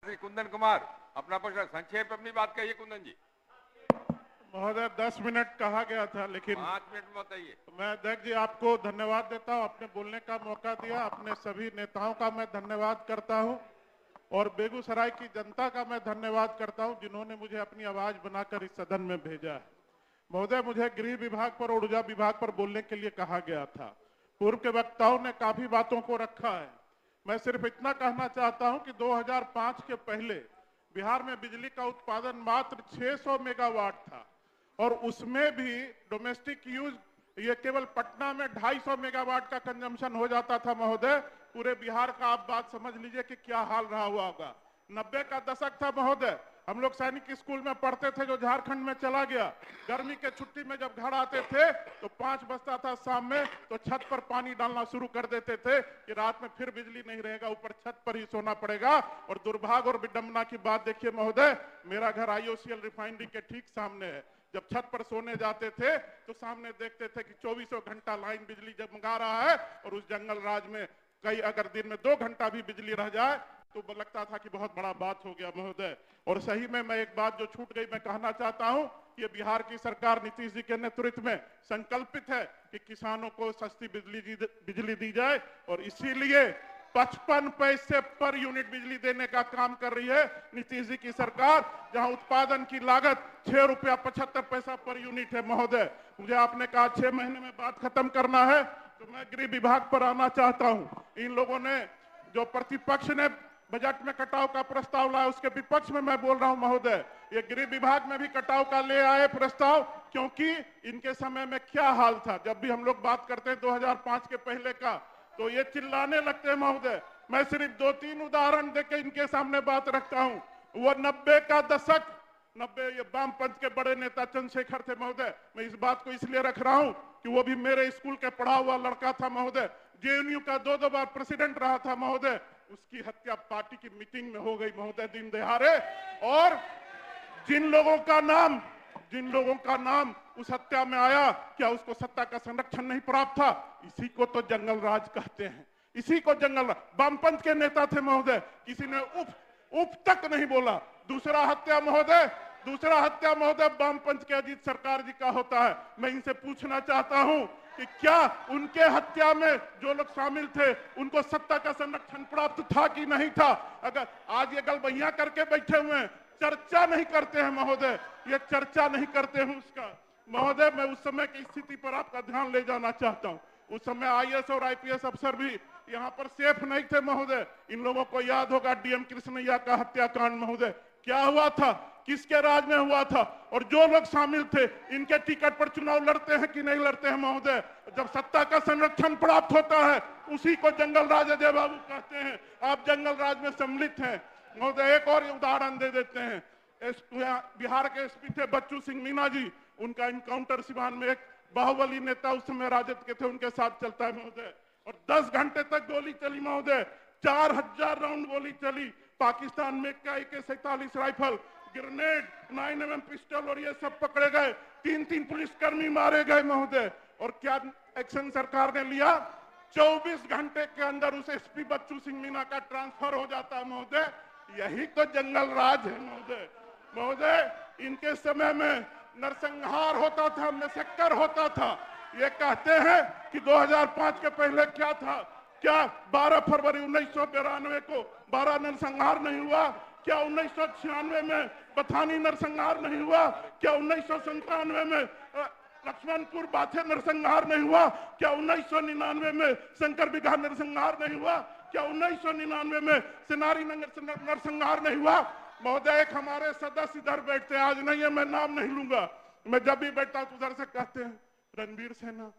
श्री कुंदन कुमार अपना प्रश्न संक्षेप अपनी बात कहिए। कुंदन जी। महोदय 10 मिनट कहा गया था, लेकिन 5 मिनट में बताइए। मैं अध्यक्ष जी आपको धन्यवाद देता हूं, आपने बोलने का मौका दिया। अपने सभी नेताओं का मैं धन्यवाद करता हूं और बेगूसराय की जनता का मैं धन्यवाद करता हूं जिन्होंने मुझे अपनी आवाज बनाकर इस सदन में भेजा है। महोदय, मुझे गृह विभाग पर और ऊर्जा विभाग पर बोलने के लिए कहा गया था। पूर्व के वक्ताओं ने काफी बातों को रखा है। मैं सिर्फ इतना कहना चाहता हूं कि 2005 के पहले बिहार में बिजली का उत्पादन मात्र 600 मेगावाट था और उसमें भी डोमेस्टिक यूज ये केवल पटना में 250 मेगावाट का कंजम्पशन हो जाता था। महोदय, पूरे बिहार का आप बात समझ लीजिए कि क्या हाल रहा हुआ होगा। 90 का दशक था महोदय, हम लोग सैनिक स्कूल में पढ़ते थे जो झारखंड में चला गया। गर्मी के छुट्टी में जब घर आते थे तो 5 बजता था शाम में, तो छत पर पानी डालना शुरू कर देते थे कि रात में फिर बिजली नहीं रहेगा, ऊपर छत पर ही सोना पड़ेगा। और दुर्भाग्य और विडंबना की बात देखिए महोदय, मेरा घर IOCL रिफाइनरी के ठीक सामने है। जब छत पर सोने जाते थे तो सामने देखते थे कि 24 घंटा लाइन बिजली जगमगा रहा है और उस जंगल राज में कई अगर दिन में 2 घंटा भी बिजली रह जाए तो लगता था कि बहुत बड़ा बात हो गया महोदय। और सही में मैं एक बात जो छूट गई मैं कहना चाहता हूं, ये बिहार की सरकार नीतीश जी के नेतृत्व में संकल्पित है कि किसानों को सस्ती बिजली दी जाए और इसीलिए 55 पैसे पर यूनिट बिजली देने का काम कर रही है नीतीश जी की सरकार, जहां उत्पादन की लागत 6 रुपया 75 पैसा पर यूनिट है। महोदय, मुझे आपने कहा 6 महीने में बात खत्म करना है, तो मैं गृह विभाग पर आना चाहता हूं। इन लोगों ने जो प्रतिपक्ष ने बजट में कटाव का प्रस्ताव लाया उसके विपक्ष में मैं बोल रहा हूं महोदय, ये गृह विभाग में भी कटाव का ले आए प्रस्ताव, क्योंकि इनके समय में क्या हाल था। जब भी हम लोग बात करते हैं 2005 के पहले का तो ये चिल्लाने लगते हैं महोदय। मैं सिर्फ 2-3 उदाहरण देके इनके सामने बात रखता हूं। वो 90 का दशक, 90 ये वामपंथ के बड़े नेता चंद्रशेखर थे महोदय। मैं इस बात को इसलिए रख रहा हूं कि वो भी मेरे स्कूल के पढ़ा हुआ लड़का था महोदय। JNU का 2 बार प्रेसिडेंट रहा था महोदय। उसकी हत्या पार्टी की मीटिंग में हो गई महोदय, दिन दहाड़े। और जिन लोगों का नाम उस हत्या में आया, क्या उसको सत्ता का संरक्षण नहीं प्राप्त था? इसी को तो जंगल राज कहते हैं, इसी को जंगल राज। वामपंथ के नेता थे महोदय, किसी ने उफ तक नहीं बोला। दूसरा हत्या महोदय वामपंथ के अजीत सरकार जी का होता है। मैं इनसे पूछना चाहता हूं कि क्या उनके हत्या में जो लोग शामिल थे उनको सत्ता का संरक्षण प्राप्त था कि नहीं था? अगर आज ये गलबैया करके बैठे हुए हैं, चर्चा नहीं करते हैं महोदय, ये चर्चा नहीं करते हैं उसका। महोदय, मैं उस समय की स्थिति पर आपका ध्यान ले जाना चाहता हूं। उस समय IAS और IPS अफसर भी यहाँ पर सेफ नहीं थे महोदय। इन लोगों को याद होगा DM कृष्णैया का हत्याकांड महोदय, क्या हुआ था, किसके राज में हुआ था, और जो लोग शामिल थे इनके टिकट पर चुनाव लड़ते हैं कि नहीं लड़ते हैं महोदय? जब सत्ता का संरक्षण प्राप्त होता है उसी को जंगल राज अजय बाबू कहते हैं। आप जंगल राज में सम्मिलित हैं महोदय। एक और उदाहरण दे देते हैं, बिहार के SP थे बच्चू सिंह मीना जी, उनका इनकाउंटर सिवान में एक बाहुबली नेता उस समय राजद के थे उनके साथ चलता है महोदय। और 10 घंटे तक गोली चली महोदय, 4000 राउंड गोली चली। पाकिस्तान में AK-47 rifle, grenade, 9mm pistol और ये सब पकड़े गए। 3 पुलिसकर्मी मारे गए महोदय। और क्या एक्शन सरकार ने लिया? 24 घंटे के अंदर उस SP बच्चू सिंह मीना का ट्रांसफर हो जाता है महोदय। यही तो जंगल राज है महोदय। इनके समय में नरसंहार होता था, मैसेकर होता था। ये कहते हैं कि 2005 के पहले क्या था? क्या 12 फरवरी 1992 को 12 नरसंहार नहीं हुआ? क्या 1996 में बथानी नरसंहार नहीं हुआ? क्या 1997 में लक्ष्मणपुर बाथे नरसंहार नहीं हुआ? क्या 1999 में शंकर बिगहा नरसंहार नहीं हुआ? क्या 1999 में सिनारी नरसंहार नहीं हुआ? महोदय, एक हमारे सदस्य इधर बैठते हैं, आज नहीं है, मैं नाम नहीं लूंगा। मैं जब भी बैठता हूं तो उधर से कहते हैं रणवीर सेना।